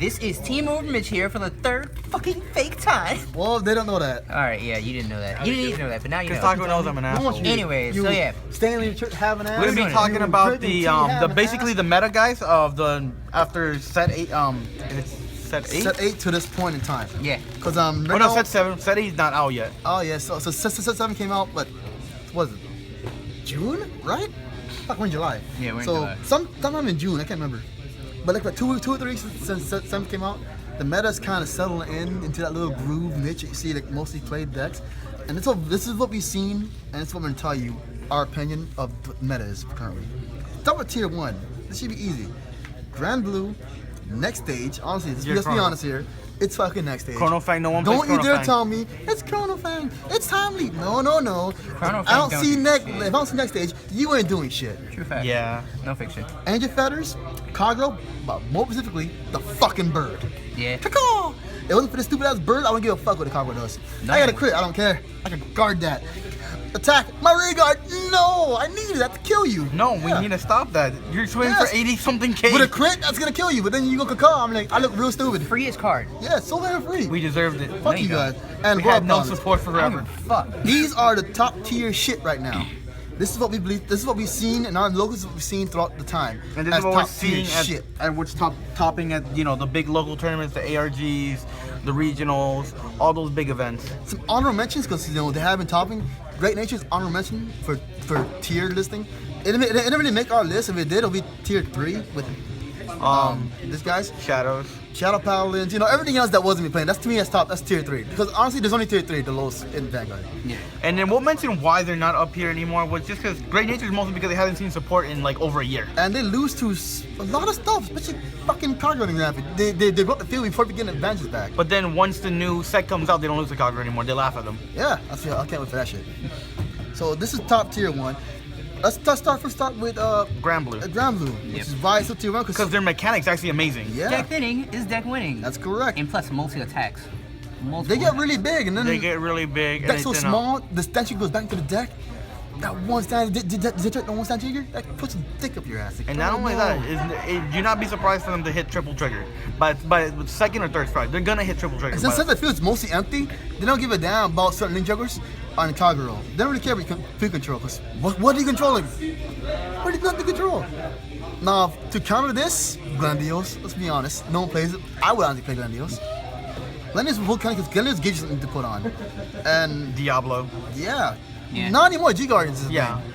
This is Team Over Mitch here for the third fucking fake time. Well, they don't know that. Alright, yeah, you didn't know that. You didn't need to know that, but now you know. Taco knows I'm an asshole. Anyways, so yeah. Stanley have an ass. We're gonna be talking about the basically the meta guys of the after set 8. It's set 8. Set 8 to this point in time. Yeah. Because Oh no, set 7. Set 8 is not out yet. Oh yeah, so set 7 came out, but what was it? June, right? Fuck, we're in July. Yeah, we're in July. Sometime in June, I can't remember. But like 2 or 3 weeks since set 7 came out, the meta's kind of settling into that little groove niche that you see like mostly played decks. And this is what we've seen, and it's what I'm gonna tell you our opinion of what meta is currently. Start with tier 1. This should be easy. Grand Blue, next stage. Honestly, let's be honest here. It's fucking next stage. Chronofang, no one plays Don't you dare Chronofang. tell me it's Chronofang. It's timely. No. Chronofang I don't see next. If I don't see next stage, you ain't doing shit. True fact. Yeah. No fiction. Angel Feathers, Cargo, but more specifically, the fucking bird. Yeah. Caw! If it wasn't for this stupid ass bird, I wouldn't give a fuck what the Cargo does. No. I got a crit. I don't care. I can guard that. Attack my rear guard. No, I needed that to kill you. No, we need to stop that. You're swimming for 80 something K. With a crit, that's gonna kill you. But then you go caw. I'm like, I look real stupid. Freest card. Yeah, so very free. We deserved it. Fuck you guys. And We had no Rob Collins. support forever. Fuck. These are the top tier shit right now. This is what we believe. This is what we've seen, and our locals is what we've seen throughout the time. And this as is what we're top tier seeing shit. at which topping at the big local tournaments, the ARGs, the regionals, all those big events. Some honorable mentions because they have been topping. Great Nature's honorable mention for tier listing. It didn't really make our list. If it did, it'll be tier 3 with this guys. Shadows. Shadow Paladins, everything else that wasn't me playing. That's to me that's top. That's tier 3. Because honestly, there's only tier 3, the lowest in Vanguard. Yeah. And then we'll mention why they're not up here anymore was just because Great Nature is mostly because they haven't seen support in like over a year. And they lose to a lot of stuff, especially fucking Cargo example. They brought the field before getting advantages back. But then once the new set comes out, they don't lose to Kagura anymore. They laugh at them. Yeah, I can't wait for that shit. So this is top tier 1. Let's start with Grand Blue. Grand Blue, which is why it's still tier 1 Because their mechanics actually amazing. yeah, Deck thinning is deck winning. that's correct. And plus multi attacks. They get really big, and then They get really big. deck's so and small, the statue goes back to the deck. That one stand, that one stand trigger, that puts a dick up your ass. Like, And not oh, only no. that, do not be surprised for them to hit triple trigger. By second or third strike, they're gonna hit triple trigger. And since the field's mostly empty, they don't give a damn about certain ninjaggers on Kagura. They don't really care about field control, because what are you controlling? What is nothing to control? Now, to counter this, Grandiose, let's be honest, no one plays it. I would honestly play Grandiose. Grandiose will kind of, because Grandiose gives you something to put on. And Diablo. yeah. Yeah. Not anymore, G Guardians is the Yeah. thing.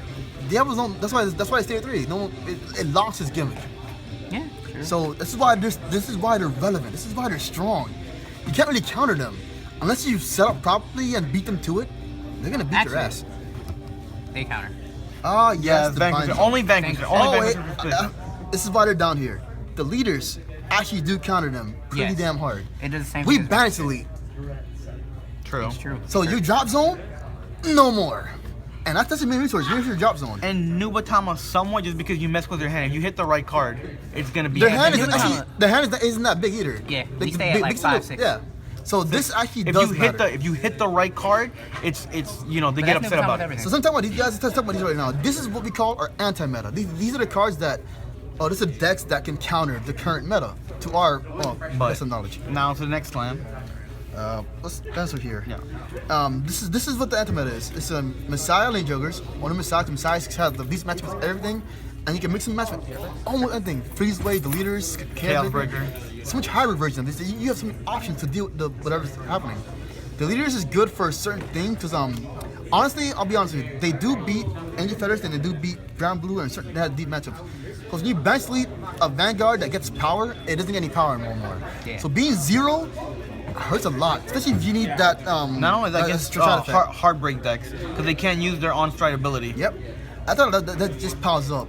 Diablo's don't, that's why it's tier 3. No, it lost its gimmick. Yeah, sure. So this is why they're relevant. This is why they're strong. You can't really counter them unless you set up properly and beat them to it. They're gonna beat your ass. They counter. Oh yes, the Vanquisher. bind- Only Vanquisher. Oh Only wait, Vanquisher. this is why they're down here. The leaders actually do counter them pretty Yes. damn hard. It does the same We thing. banish elite, True. It's true. so you drop zone, no more. And that's the main resource. You're your drop zone. And Nubatama somewhat just because you mess with your hand. If you hit the right card, it's gonna be. Their hand is Nubatama- actually isn't that big either. Yeah, they stay at like 5, 6. Yeah. So this actually If does you hit matter. if you hit the right card, it's they get that's upset Nubatama about with it. everything. So sometimes these guys, let's talk about these right now. This is what we call our anti-meta. These are the cards that, these are decks that can counter the current meta to our best of knowledge. Now to the next slam. Let's answer here. Yeah. This is what the anti-meta is. It's a Messiah lane joggers. One of the Messiahs has the beast match with everything, and you can mix and match with almost anything. Freeze wave, the leaders, Chaos Breaker. So much hybrid version of this. You have so many options to deal with whatever's happening. The leaders is good for a certain thing because honestly, I'll be honest with you, they do beat Angel Feathers and they do beat Brown Blue and certain they have deep matchups. Because when you bench lead a Vanguard that gets power, it doesn't get any power anymore. Yeah. So being 0 hurts a lot, especially if you need that. Not only that, against side effect. heartbreak decks because they can't use their on-stride ability. Yep. I thought that just piles up.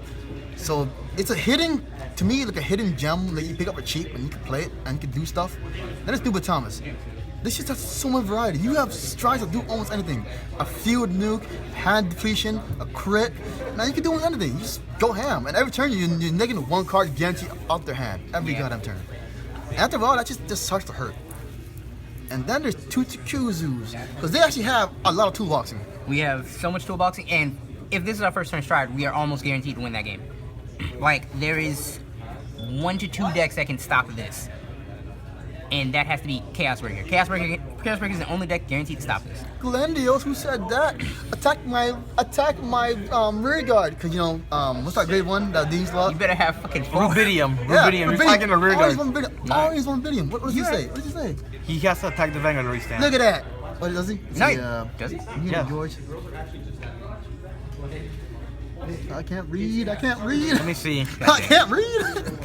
So it's a hidden, to me, like a hidden gem that you pick up for cheap and you can play it and you can do stuff. Then it's Nuba Thomas. This just has so much variety. You have strides that do almost anything. A field nuke, hand depletion, a crit. Now you can do almost anything. You just go ham. And every turn you're negating 1 card guaranteed out their hand. Every goddamn turn. After all, that just starts to hurt. And then there's two Kuzus. Because they actually have a lot of toolboxing. We have so much toolboxing, and if this is our first turn stride, we are almost guaranteed to win that game. Like, there is 1 to 2 decks that can stop this. and that has to be Chaos Breaker. Chaos Breaker is the only deck guaranteed to stop this. Glendios, who said that? Attack my rear guard, because you know what's that grade 1 that Dean's love? You better have fucking 4. Rubidium. You're attacking the rear guard. Always one Rubidium. What does he say? What does he say? He has to attack the Vanguard to restand. Look at that. What does he? No, does he? Yeah. George. I can't read. Let me see. I can't read.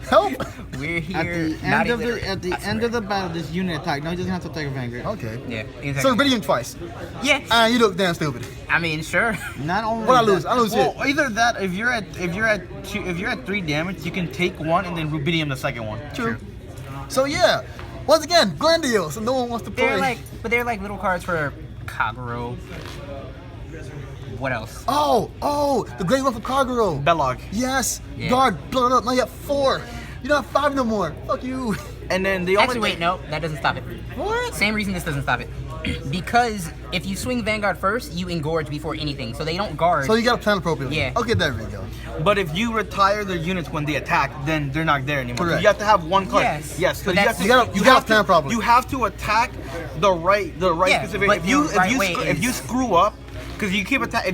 Help. We're here. At the end of the battle, this unit attack. No, he doesn't have to attack a Vanguard. Okay. Yeah. Exactly. So Rubidium twice. Yeah. And you look damn stupid. I mean, sure. Not only What I lose? I lose well, it. either that, if you're at 3 damage, you can take 1 and then Rubidium the second one. True. So yeah, once again, Glendios, so no one wants to play. They're like little cards for Kagero. What else? Oh, the great one for Kagero. Belloc. Yes. Yeah. Guard, blow it up. Now you have 4. You don't have 5 no more. Fuck you. And then the Actually, wait, no, that doesn't stop it. What? Same reason this doesn't stop it. Because if you swing Vanguard first, you engorge before anything, so they don't guard. So you gotta plan appropriately. Yeah. Okay, there we go. But if you retire their units when they attack, then they're not there anymore. Correct. You have to have 1 card. Yes. Yes. But So that's- you gotta plan properly. You have to attack the right Yeah, specific. but If you the right way if you is- screw up, because if you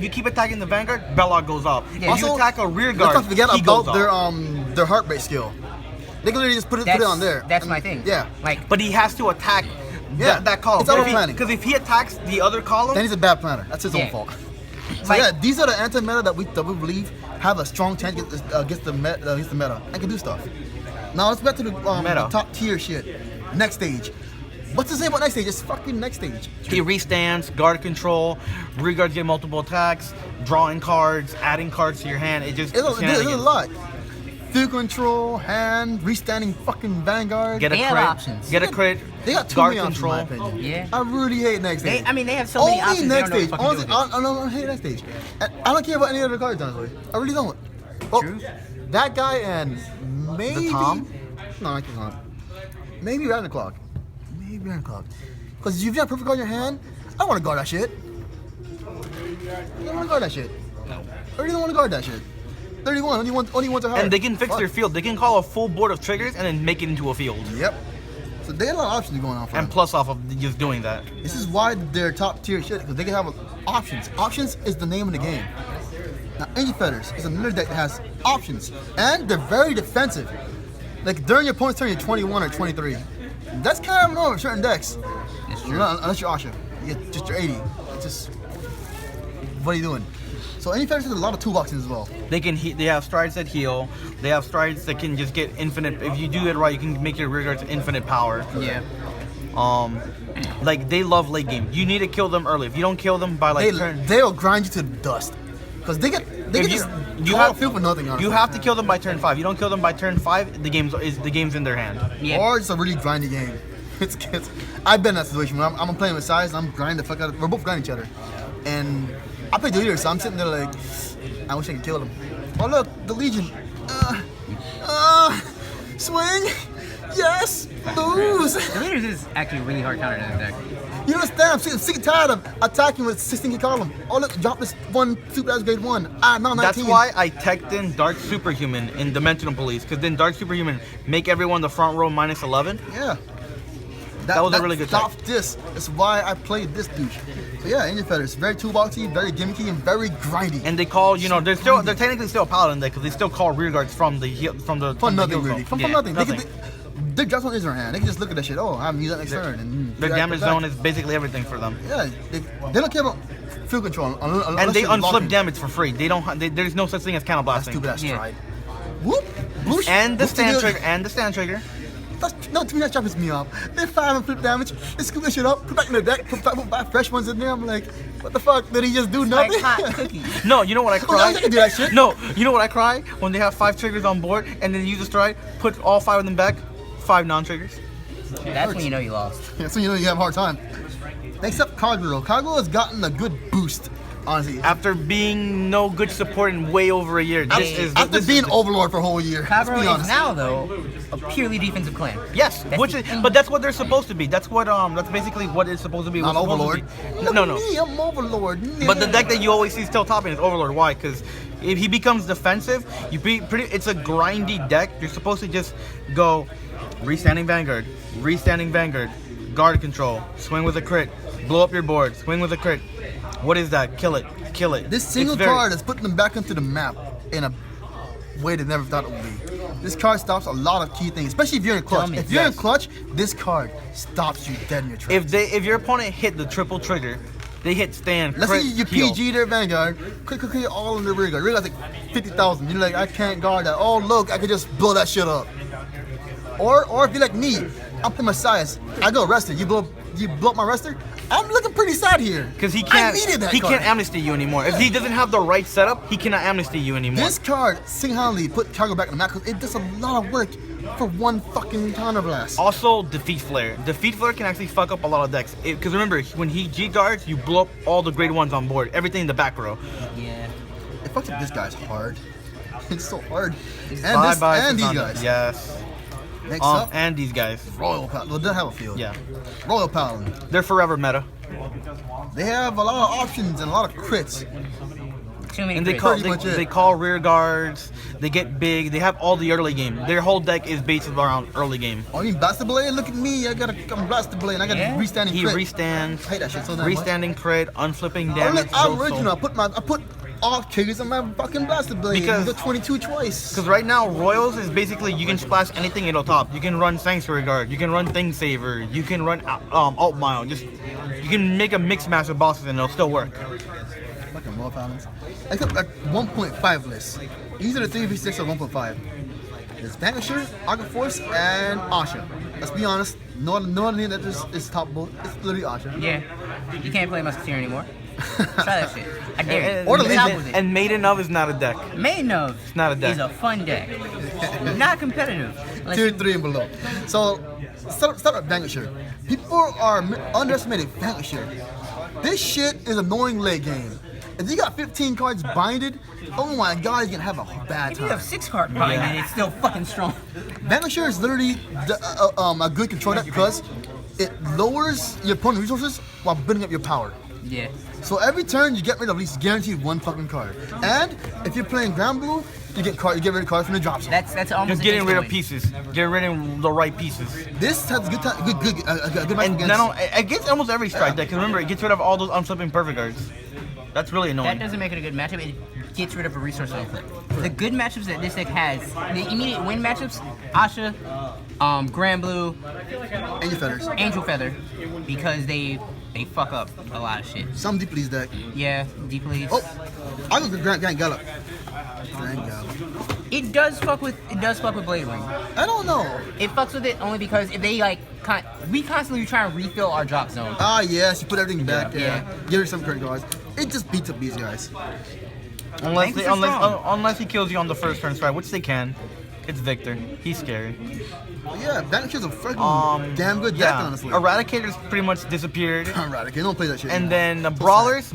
keep attacking the Vanguard, Belloc goes up. Yeah. If you attack a rear guard, Let's not forget he goes about up. their heart rate skill. They can literally just put it on there. That's my thing. Yeah. Like, But he has to attack Yeah. that column. It's auto-planning. Because if he attacks the other column, Then he's a bad planner. That's his own Yeah. fault. So Like- yeah, these are the anti-meta that we believe have a strong chance against the meta and can do stuff. Now let's get to the Meta. top tier shit. Next stage. What's to say about next stage? It's fucking next stage. he restands, guard control, rear guards get multiple attacks, drawing cards, adding cards to your hand. It just There's a shenanigans. lot. Field control, hand, restanding fucking Vanguard. Get a They have crit. options. Get a crit. They got too guard many options, in control. my opinion. Yeah. I really hate next stage. they have so many Only options. next they stage. don't know what to fucking do with it. I hate next stage. And I don't care about any other cards, honestly. I really don't. Oh, True. that guy and maybe Tom? No, I can't. Maybe round the clock. Maybe round the clock. Because if you have perfect card in your hand, I want to guard that shit. I don't want to guard that shit. No. I really don't want to guard that shit. 31. Only one to hard. And they can fix Fuck. their field. They can call a full board of triggers and then make it into a field. Yep. So they have a lot of options going on for And them. plus off of just doing that. This is why they're top tier shit, because they can have options. Options is the name of the game. Now, Angel Feathers is another deck that has options, and they're very defensive. Like during your opponent's turn, you're 21 or 23. That's kind of normal for certain decks. It's true. Unless you're Asha, you get just your 80. It's just, what are you doing? So Angel Feathers has a lot of toolboxes as well. They can they have strides that heal. They have strides that can just get infinite. If you do it right, you can make your rear guards infinite power. Yeah. Like they love late game. You need to kill them early. If you don't kill them by like turn, They'll grind you to dust, because they get If just you call have feel for nothing. Honestly. You have to kill them by turn 5. You don't kill them by turn 5, the game's in their hand. Yeah. Or it's a really grindy game. It's I've been in that situation when I'm playing with Size and I'm grinding the fuck out of. We're both grinding each other, and I play the leader, so I'm sitting there like, I wish I could kill him. Oh look, the Legion. Swing. Yes. Lose. The leaders is actually a really hard counter to this deck. You understand? I'm sick and tired of attacking with 16 column. Oh look, drop this one super as grade 1. Now 19. That's why I teched in Dark Superhuman in Dimensional Police, because then Dark Superhuman make everyone the front row minus 11. Yeah. That was a really good Stop tech. this. That's why I played this douche. So yeah, Angel Feathers, very toolboxy, very gimmicky, and very grindy. And they call, they're technically still a paladin deck because they still call rear guards from the From the nothing heal really. zone. From Yeah, nothing. nothing. Their draft zone is in their hand. They can just look at that shit. Oh, I haven't used that next turn. And Their react damage back. zone is basically everything for them. Yeah, they don't care about field control. And they unflip damage for free. They don't. There's no such thing as counter That's blasting. stupid ass Yeah. stride. Whoop. Boosh. And the Boosh to stand trigger. And the stand trigger. No, to me that pisses me off. They 5 and flip damage. They scoop that shit up, put back in the deck, put back fresh ones in there. I'm like, what the fuck? Did he just do Like nothing? hot cookies. No, you know what I Well, cry? I can do that shit. No, you know what I cry when they have 5 triggers on board and then use a stride, put all 5 of them back, 5 non-triggers. That's when you know you lost. Yeah, so you know you have a hard time. Except Kagero. Kagero has gotten a good boost, honestly. After being no good support in way over a year, After being Overlord for a whole year. Let's be Kagero is honest. now, though, a purely defensive clan. Yes, That's- but that's what they're supposed to be. That's basically what it's supposed to be. Not What's supposed Overlord. to be. No. Me, I'm Overlord. But the deck that you always see still topping is Overlord. Why? Because if he becomes defensive, it's a grindy deck. You're supposed to just go Restanding Vanguard. Restanding Vanguard. Guard control. Swing with a crit. Blow up your board. Swing with a crit. What is that? Kill it. Kill it. This single card is putting them back into the map in a way they never thought it would be. This card stops a lot of key things, especially if you're in clutch. If you're in clutch, this card stops you dead in your tracks. If your opponent hit the triple trigger, they hit stand. Let's crit, say you heal. PG their Vanguard, quick, all in the rear guard. Rear guard's like 50,000. You're like, I can't guard that. Oh look, I could just blow that shit up. Or if you're like me, I'm playing Messiahs. I go arrested. You blow up my arrestor. I'm looking pretty sad here. Because he can't. I needed that he card. can't amnesty you anymore. If he doesn't have the right setup, he cannot amnesty you anymore. This card single-handedly put Cargo back in the map because it does a lot of work for one fucking counterblast. Also, Defeat Flare. Defeat Flare can actually fuck up a lot of decks. Because remember, when he G guards, you blow up all the grade ones on board. Everything in the back row. Yeah. It fucks up this guy's hard. It's so hard. And these guys. Yes. Next up, and these guys. Royal Paladin. Well, they don't have a field. Yeah. Royal Paladin. They're forever meta. They have a lot of options and a lot of crits. Too many And they crits. they call rear guards. They get big. They have all the early game. Their whole deck is based around early game. Oh, you mean Blaster Blade? Look at me. I'm Blaster Blade and I got a restanding He crit. restands. I hate that shit so damn much. Restanding crit, unflipping Oh, damage. look, I'm original. I put all triggers on my fucking Blaster Blade. Because- You go 22 twice. Because right now, Royals is basically you can splash anything it'll top. You can run Sanctuary Guard, you can run Thing Saver, you can run Alt Mile. Just you can make a mix match with bosses and it'll still work. Fucking Royal Paladins. Except at 1.5 list. These are the 3v6 of 1.5. There's Vanisher, Arca Force, and Asha. Let's be honest, no one that is top bull. It's literally Asha. Yeah. You can't play Musketeer anymore. Try that shit. I dare you. Or the Stop Legion. with it. And Maiden of is not a deck. Maiden of It's not a deck. is a fun deck. Not competitive. Unless Tier you- 3 and below. So, start with Vanisher. People are underestimating Vanisher. This shit is annoying late game. If you got 15 cards binded, oh my god, you're gonna have a bad If you time. have 6 card bind and it's still fucking strong. Vanisher is literally a good control deck because it lowers your opponent's resources while building up your power. Yeah. So every turn you get rid of at least guaranteed one fucking card. And if you're playing Grand Blue, you get rid of cards from the drop zone. That's almost Just a getting rid of win. pieces. Getting rid of the right pieces. This has good match And against. not only, against almost every strike deck. Because remember, it gets rid of all those unflipping perfect guards. That's really annoying. That doesn't make it a good matchup. It gets rid of a resource on flip. The good matchups that this deck has, the immediate win matchups, Asha, Grand Blue, Angel Feathers. Angel Feather, because they fuck up a lot of shit. Some deep leads deck. Yeah, deeply. Oh, I go with Grand Gallop. Grand Gallop. It does fuck with Blade Ring. I don't know. It fucks with it only because if they like, we constantly try and refill our drop zone. Ah yes, you put everything back. Yeah. Give her some credit cards. It just beats up these guys. Unless, Thanks for strong. unless he kills you on the first turn strike, which they can. It's Victor. He's scary. But yeah, Vanisher's a freaking damn good deck, honestly. Eradicators pretty much disappeared. Eradicate, don't play that shit. And anymore. then the Brawlers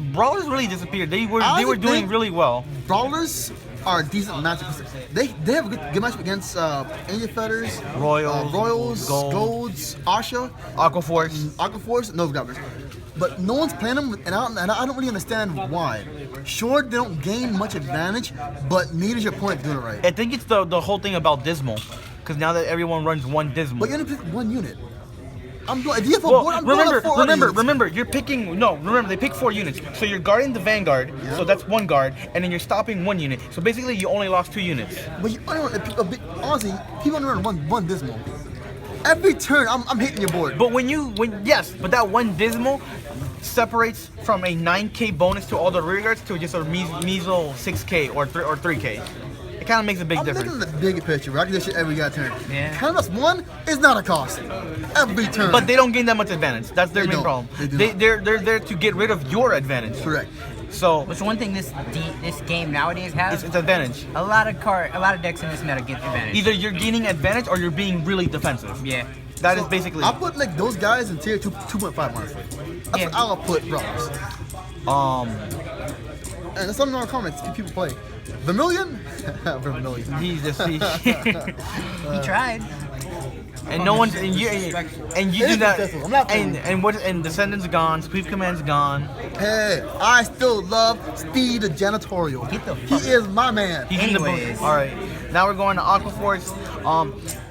really disappeared. They were I doing think- really well. Brawlers are a decent matchup. They have a good matchup against Angel Feathers, Royals, Golds, Asha, Aqua Force. Aqua Force, Nova Goblins. But no one's playing them, and I don't really understand why. Sure, they don't gain much advantage, but neither is your opponent doing it right. I think it's the whole thing about Dismal. Because now that everyone runs one Dismal. But you only pick one unit. If you have a board, I'm remember, you're picking, remember, they pick 4 units. So you're guarding the Vanguard, so that's 1 guard, and then you're stopping 1 unit. So basically, you only lost 2 units. But you only run, honestly, people only run one Dismal. Every turn, I'm hitting your board. But but that 1 Dismal separates from a 9k bonus to all the rear guards to just a measle 6k or 3k. It kind of makes a big I'm difference. looking at the bigger picture. I can do this shit every turn. Yeah. Countless 1 is not a cost. Every turn. But they don't gain that much advantage. That's their They main don't. problem. They do not. They're there to get rid of your advantage. Correct. So Which one thing this game nowadays has? it's advantage. A lot of decks in this meta get advantage. Either you're gaining advantage or you're being really defensive. Yeah. That is basically. I put like those guys in tier 2.5 honestly. That's Yeah. what I'll put Brawlers. And there's some in our comments if people play. Vermilion? Vermilion. He's just He tried. and no one's and you do that. I'm not And Descendants gone, Sweep Command's gone. Hey, I still love Steve the Janitorial. Get the He fuck- is my man. He's in the Anyways. booth. All right, now we're going to Aquaforce.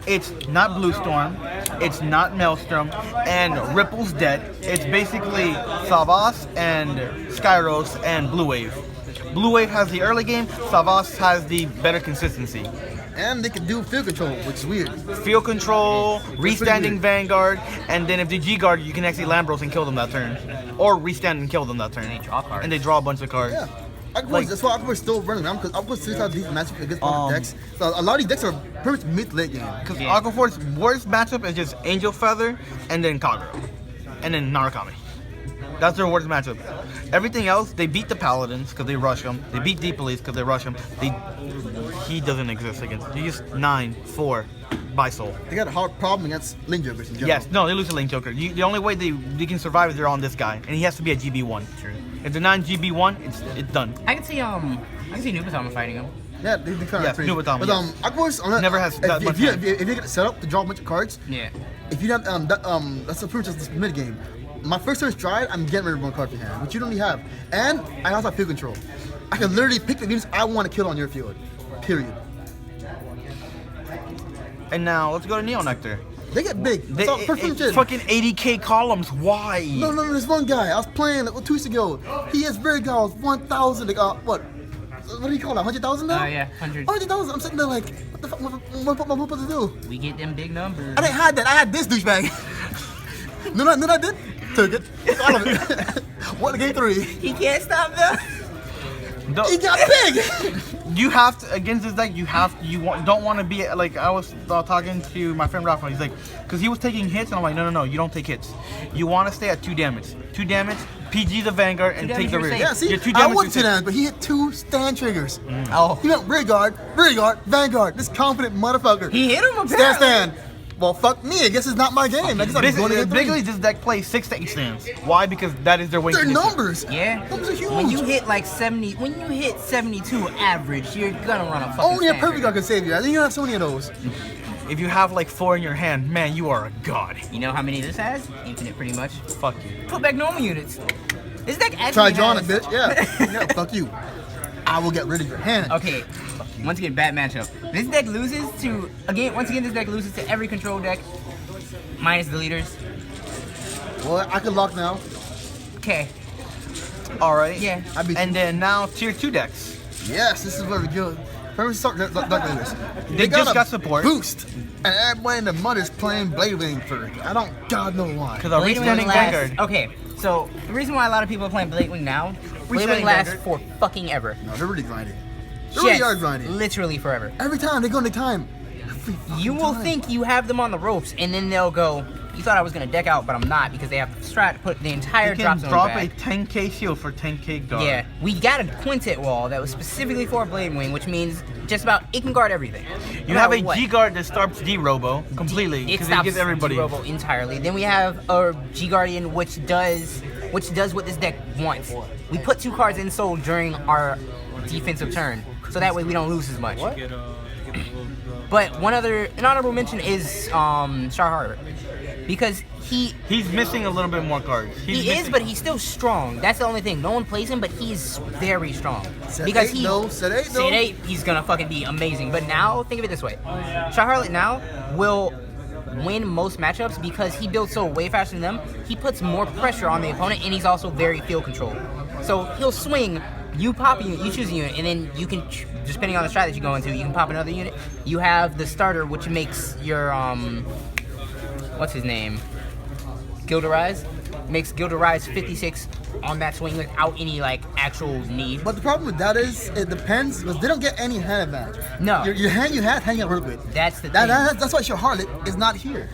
It's not Blue Storm, it's not Maelstrom, and Ripple's dead. It's basically Savas and Skyros and Blue Wave. Blue Wave has the early game, Savas has the better consistency. And they can do field control, which is weird. Field control, pretty restanding weird. Vanguard, and then if they G-Guard, you can actually Lambros and kill them that turn. Or restand and kill them that turn. And they draw cards. And they draw a bunch of cards. Yeah. Aquaforce, Like- that's why Aquaforce is still running around, because Aquaforce still has decent matchup against other decks. So a lot of these decks are pretty much mid-late game. Because Yeah. Aquaforce's worst matchup is just Angel Feather and then Kagura. And then Narukami. That's their worst matchup. Everything else, they beat the Paladins because they rush them. They beat Deep Police because they rush him. He doesn't exist against. He's 9-4 by soul. They got a hard problem against Link Jokers in general. Yes, no, they lose to Lane Joker. The only way they can survive is they're on this guy, and he has to be a GB1. True. If they're not in GB1, it's done. I can see Nubisama fighting him. Yeah, they kind of Yes, crazy. do it, Tom, But yes. Aquaforce Never has that much hand. if you get set up to draw a bunch of cards, Yeah. if you have that's the pretty much this mid game. My first turn stride, I'm getting rid of one card from hand, which you don't really have. And I also have field control. I can literally pick the units I want to kill on your field. Period. And now let's go to Neo Nectar. They get big. They, That's all pretty much it. fucking 80k columns. Why? No, there's one guy. I was playing like 2 weeks ago. He has Vergals 1,000. What do you call that? 100,000 now? Yeah, 100. 100,000. I'm sitting there like, what the fuck? What am I supposed to do? We get them big numbers. I didn't have that. I had this douchebag. no, I did. Took it. All of it. Won game 3. He can't stop them. He got big. You have to against this deck. Don't want to be like I was talking to my friend Rafa. He's like, because he was taking hits, and I'm like, no, you don't take hits. You want to stay at 2 damage. 2 damage. PG the Vanguard and 2 take damage, the you're rear. safe. Yeah, see, Your 2 I damage, won you're 2 safe. damage, but he hit 2 stand triggers. Oh. He went rear guard, Vanguard. This confident motherfucker. He hit him apparently. Stand. Well, fuck me. I guess it's not my game. I guess I'm going to get 3. Bigly, this deck plays 6 to 8 stands. Why? Because that is their weight. Their condition. numbers. Yeah. Numbers are huge. When you hit like 70, when you hit 72 average, you're gonna run a fucking Only a stand perfect trigger. guard can save you. I think you have so many of those. If you have like 4 in your hand, man, you are a god. You know how many this has? Infinite, pretty much. Fuck you. Put back normal units. This deck actually Try drawing it, has... bitch. Yeah, fuck you. I will get rid of your hand. Okay. Once again, bad matchup. This deck loses to this deck loses to every control deck, minus the leaders. Well, I can lock now. Okay. All right. Yeah. I beat And then now tier 2 decks. Yes, this is where we go. First, start Dark Raiders. They just got support. Boost. And everybody in the mud is playing Blade Wing for. I don't God know why. Because our Blade Wing restanding lasts- Vanguard. Okay, so the reason why a lot of people are playing Blade Wing now, Blade Restanding Wing lasts Vanguard. for fucking ever. No, they're really grinding. They really Yes, are grinding. literally forever. Every time they go into time. Every You fucking will time. think you have them on the ropes, and then they'll go, you thought I was gonna deck out, but I'm not, because they have the strat to put the entire You drop can zone drop back. a 10k shield for 10k guard. Yeah, we got a quintet wall that was specifically for Blade Wing, which means just about it can guard everything. You No have a matter what. G guard that stops D Robo completely It because it stops gives everybody. Robo entirely. Then we have a G Guardian, which does what this deck wants. We put 2 cards in soul during our defensive turn, so that way we don't lose as much. But an honorable mention is Char Harbor, because He's missing a little bit more cards. he is, but he's still strong. That's the only thing. No one plays him, but he's very strong. Set because 8 though, set 8 though. Set 8, he's gonna fucking be amazing. But now, think of it this way: Char Harlot now will win most matchups because he builds so way faster than them. He puts more pressure on the opponent, and he's also very field control. So he'll swing. You pop a unit, you choose a unit, and then you can, depending on the strat that you go into, you can pop another unit. You have the starter, which makes your what's his name? Gilderize. Makes Gilderize 56 on that swing without any like actual need. But the problem with that is, it depends, because they don't get any hand advantage. No. Your hand you have, hang out real good. That's the thing. That's why your Harlot is not here.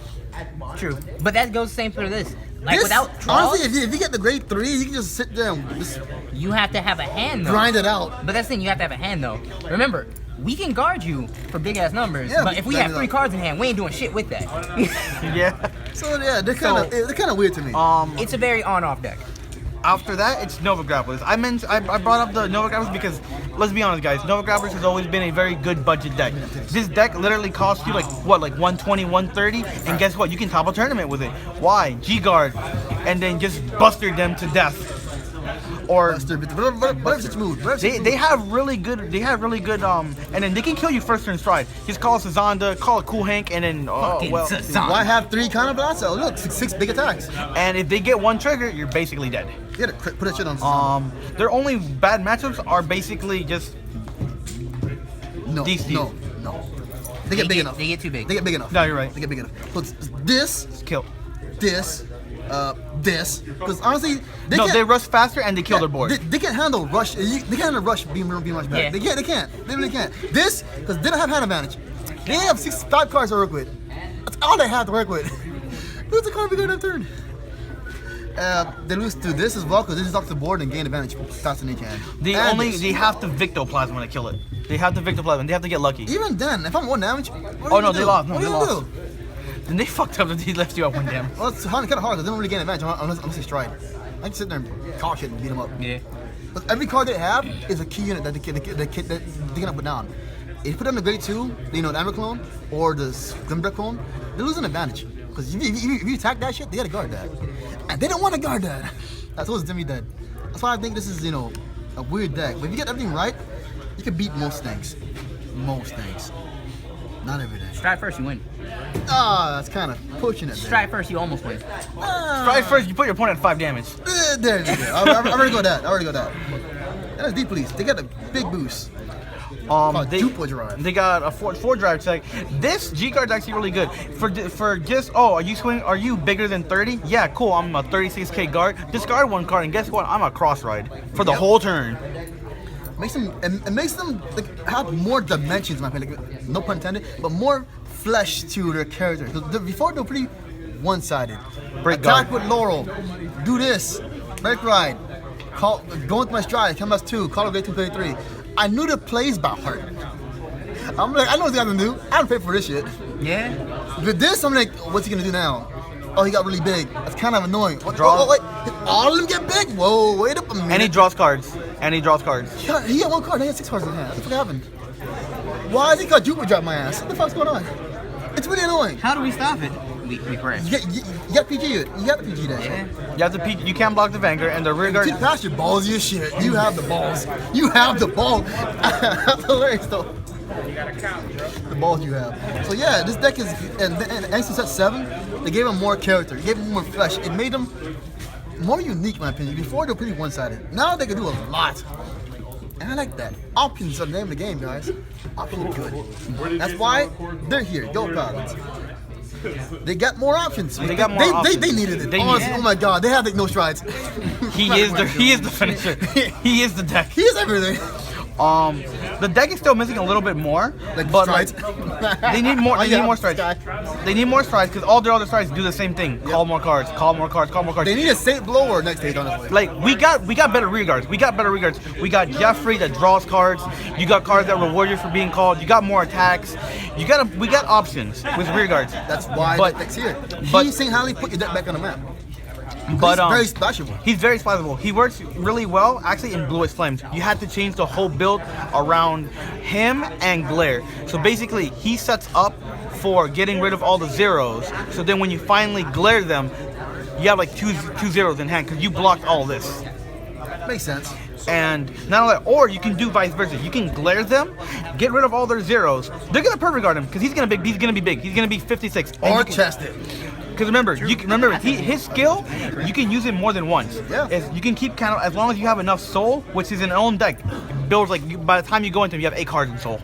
True. But that goes the same for this. Like This, without draws, honestly, if you get the grade 3, you can just sit there and just you have to have a hand though. grind it out. But that's the thing, you have to have a hand though. Remember, we can guard you for big ass numbers, Yeah, but if we grind have it 3 out. cards in hand, we ain't doing shit with that. Yeah. So yeah, they're kind of weird to me. It's a very on-off deck. After that, it's Nova Grapplers. I brought up the Nova Grapplers because let's be honest, guys. Nova Grappers has always been a very good budget deck. This deck literally costs you like 120, 130, and guess what? You can top a tournament with it. Why? G-Guard, and then just buster them to death. Or whatever such move. they have really good and then they can kill you first turn stride. Just call Sazanda, call a Cool Hank, and then Why have 3 counter blasts? Oh look, 6 big attacks. and if they get 1 trigger, you're basically dead. You gotta put that shit on. Their only bad matchups are basically just these. No. They get big enough. They get too big. They get big enough. No, you're right. They get big enough. But this, Kill. this, because honestly, They rush faster and they kill their board. They can't handle rush. They can't handle rush being much better. Yeah. They can't. They really can't. This, because they don't have hand advantage. They have 5 cards to work with. That's all they have to work with. Who's the card we got in turn? They lose to this as well because this is off the board and gain advantage faster than they can. They have to Victoplasm when they kill it. They have to Victoplasm. They have to get lucky. Even then, if I'm 1 damage, They lost. No, what they do you lost. do? Then they fucked up that they left you at 1 damage. Well, it's kind of hard because they don't really gain advantage unless they stride. I can sit there and call shit and beat them up. Yeah. But every card they have is a key unit that they can put down. If you put them in the grade 2, the Amber clone or the Glimbrick clone, they lose an advantage. Because if you attack that shit, they gotta guard that. And they don't want to guard that. That's what's Demi dead. That's why I think this is, a weird deck. But if you get everything right, you can beat most things. Most things. Not every day. Strike first, you win. That's kind of pushing it. Strike first, you almost win. Strike first, you put your opponent at 5 damage. There you go. I already got that. And it's Deep Police. They got a big boost. They got a 4 drive check. This G card's actually really good for just are you bigger than 30? Yeah, cool. I'm a 36k guard. Discard 1 card, and guess what? I'm a cross ride for the whole turn. It makes them have more dimensions, my opinion. Like, no pun intended, but more flesh to their character. Before they're pretty one-sided. Break Attack guard. with Laurel. Do this. Break ride. Go into my stride. Come as 2. Call of Day 233. I knew the plays by heart. I'm like, I know what he's gonna do. I don't pay for this shit. Yeah. With this, I'm like, what's he gonna do now? Oh, he got really big. That's kind of annoying. Draw. Wait. All of them get big? Whoa, wait up a minute. And he draws cards. He had 1 card. He had 6 cards in hand. What the fuck happened? Why is he got Jupiter drop my ass? What the fuck's going on? It's really annoying. How do we stop it? We pray. You got PG it. You got the PG that shit. You can't block the Vanguard and the rear guard. Dude, past your ballsy as shit. You have the balls. You have the ball. That's hilarious though. The balls you have. So yeah, this deck is, and thanks to set 7, they gave him more character. They gave him more flesh. It made them more unique, in my opinion. Before they were pretty one-sided. Now they can do a lot. And I like that. Options are the name of the game, guys. Options are good. That's why they're here. Go Paladins. They got more options. They got more options. They needed it. Honestly, oh my god, they have no strides. He is the finisher. He is the deck. He is everything. The deck is still missing a little bit more, Like but strides. they need more. They Oh, yeah, need more strides. They need more strides because all their other strides do the same thing. Call more cards. Call more cards. Call more cards. They need a Saint Blower next stage, honestly. Like we got better rear guards. We got Jeffrey that draws cards. You got cards that reward you for being called. You got more attacks. We got options with rear guards. That's why But- that deck's here. but- He single-handedly put your deck back on the map. But he's very splashable. He's very splashable. He works really well actually in Blue Eyes Flames. You had to change the whole build around him and Glare. So basically he sets up for getting rid of all the zeros. So then when you finally glare them, you have like two zeros in hand because you blocked all this. Makes sense. And not only that, or you can do vice versa. You can glare them, get rid of all their zeros. They're gonna perfect guard him because he's gonna be big. He's gonna be 56. Or chest it. Because remember, his skill, you can use it more than once. Yeah. You can keep kind of, as long as you have enough soul, which is in an own deck, builds like, by the time you go into him, you have 8 cards in soul.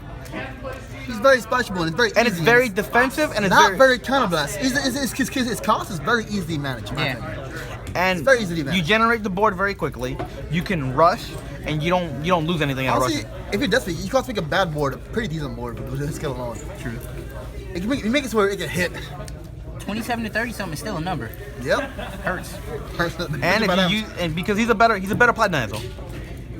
He's very splashable and it's very And it's very defensive and it's not very counterblast. His cost is very easily managed, in my opinion. And it's very easy to you manage. generate the board very quickly. You can rush, and you don't lose anything out of Honestly, rushing. if you're desperate, you can make a bad board, a pretty decent board with his skill alone. True. You make it so where it can hit. 27 to 30 something is still a number. Yep. Hurts. And if you use, and because he's a better Platinum.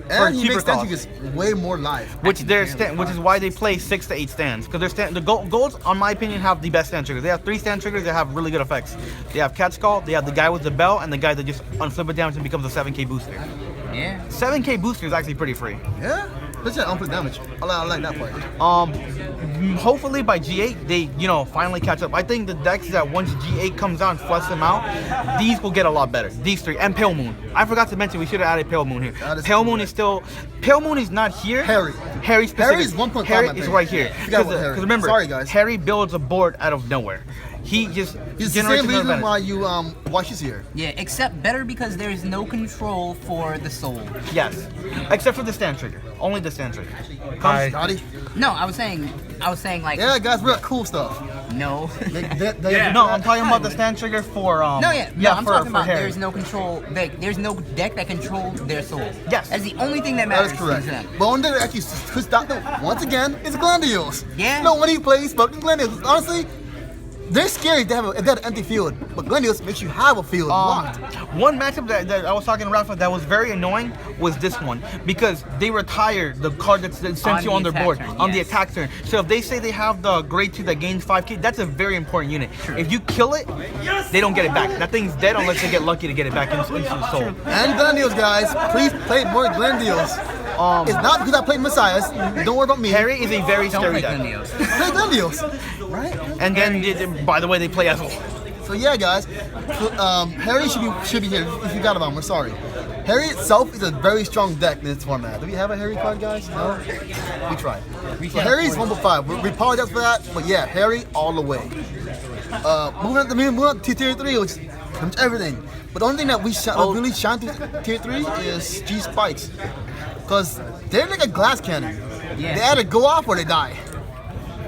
And he cheaper makes cost. stands way more live. Which is why they play 6 to 8 stands. Because the golds, on my opinion, have the best stand triggers. They have 3 stand triggers that have really good effects. They have Cat Skull, they have the guy with the bell, and the guy that just unflip it damage and becomes a 7k booster. Yeah. 7k booster is actually pretty free. Yeah. Let's just unput damage. I like that part. Hopefully by G8 they finally catch up. I think the decks that once G8 comes out and flush them out, these will get a lot better. These three and Pale Moon. I forgot to mention we should have added Pale Moon here. Pale Moon is not here. Harry specific. Harry's 1.5. Harry is right here. Because remember, sorry guys. Harry builds a board out of nowhere. He's the same reason why you watch this here. Yeah, except better because there's no control for the soul. Yes, except for the stand trigger. Only the stand trigger. Scotty? No, I was saying like. Yeah, guys, we got cool stuff. No. No, I'm talking about the stand trigger for I'm for talking about Harry. there's no control. There's no deck that controls their soul. Yes. That's the only thing that That matters. is correct. To them. But one thing that actually could stop them once again is Glendios. Yeah. No, when he plays fucking Glendios, honestly, they're scary if they have an empty field. But Glendios makes you have a field locked. One matchup that I was talking to Rafa that was very annoying was this one because they retire the card that sends you on their board on the attack turn. So if they say they have the grade 2 that gains 5k, that's a very important unit. If you kill it, they don't get it back. That thing's dead unless they get lucky to get it back into the soul. And Glendios, guys, please play more Glendios. It's not because I played Messiahs. Don't worry about me. Harry is a very Don't scary play deck. Glendios. Play Glendios, right? And then, by the way, they play as well. So yeah, guys, Harry should be here. If you got about him, we're sorry. Harry itself is a very strong deck in this format. Do we have a Harry card, guys? No? We tried. So Harry's 1.5. We apologize for that, but yeah, Harry all the way. Moving on to tier 3, which is pretty much everything. But the only thing that we really shine through tier 3 is G Spikes. Because they're like a glass cannon. Yeah. They either go off or they die.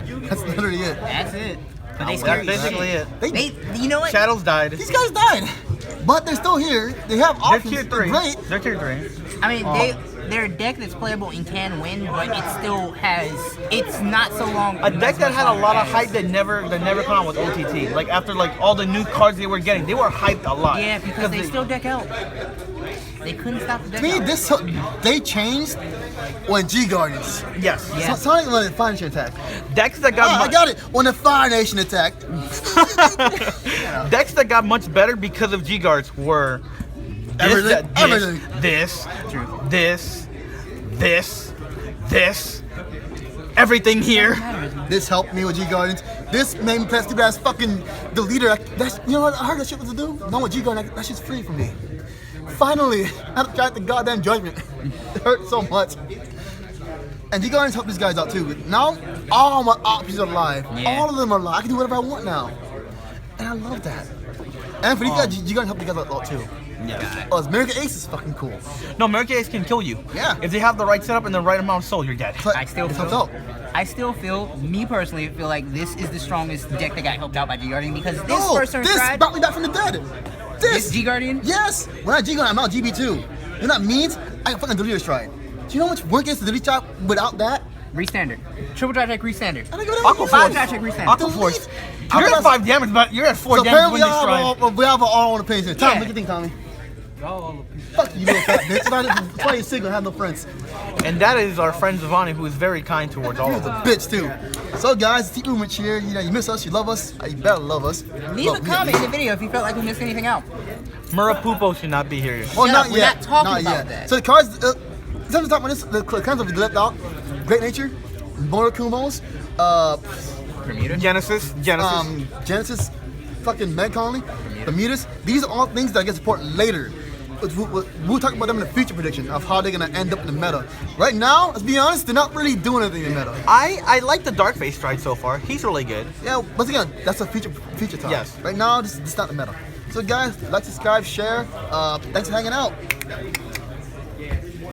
That's literally it. That's it. But they That's scary. basically it. They, you know what? Shadows died. These guys died. But they're still here. They have They're options. tier They're 3. great. They're tier 3. I mean, they're a deck that's playable and can win, but it still has. It's not so long. A deck that had a lot of hype that never come out with OTT. Like after all the new cards they were getting, they were hyped a lot. Yeah, because they still deck out. They couldn't stop the deck To me, out. they changed when G Guardians. Yes. Yeah. Sonic when the Fire Nation attacked. Decks that got I got it. When the Fire Nation attacked. decks that got much better because of G Guards were this, everything here. This helped me with G Guardians. This made me play stupid ass fucking deleter. That's, you know what I heard that shit was to do? No, with G Guardians, that shit's free for me. Finally, I had to try the goddamn judgment. It hurt so much. And G Guardians help these guys out too. Now, all my options are live. Yeah. All of them are live. I can do whatever I want now. And I love that. And for these guys, G Guardians help you guys out a lot too. Yeah. Oh, American Ace is fucking cool. No, American Ace can kill you. Yeah. If they have the right setup and the right amount of soul, you're dead. But I still it's feel. helped out. I still feel, me personally, feel like this is the strongest deck that got helped out by G Guardian because this No, first turn this stride. brought me back from the dead. This G Guardian. Yes! When I G Guardian, I'm out GB2. You know what that means? I can fucking delete a stride. Do you know how much work it is to delete stride without that? Restandard. Triple dry check restandard. I don't give a Aqua damn. Five dry check restandard. Aqua Force. Delete. You're at 5 damage, but you're at 4 So damage apparently when they stride. we have our own opinions. Tommy, Yeah. what you think, Tommy? Fuck you, little fat bitch. That's why you're single and have no friends. And that is our friend Giovanni, who is very kind towards all He of was a us. bitch too. So guys, keep moving here. You know, you miss us, you love us. You better love us. Leave Love a me, comment in at the video if you felt like we missed anything out. Murapupo should not be here. least. Well, Shut not up, we're yet. not talking not about yet. that. So the cards, sometimes talk about this. The cards we left out. Great Nature, Morakumos, Genesis. Genesis, fucking Med Colony, Bermudas. These are all things that get support later. We'll talk about them in the future prediction of how they're gonna end up in the meta. Right now, let's be honest, they're not really doing anything in the meta. I like the Darkface stride so far. He's really good. Yeah, once again, that's a future time. Yes. Right now, this is not the meta. So guys, like, subscribe, share. Thanks for hanging out.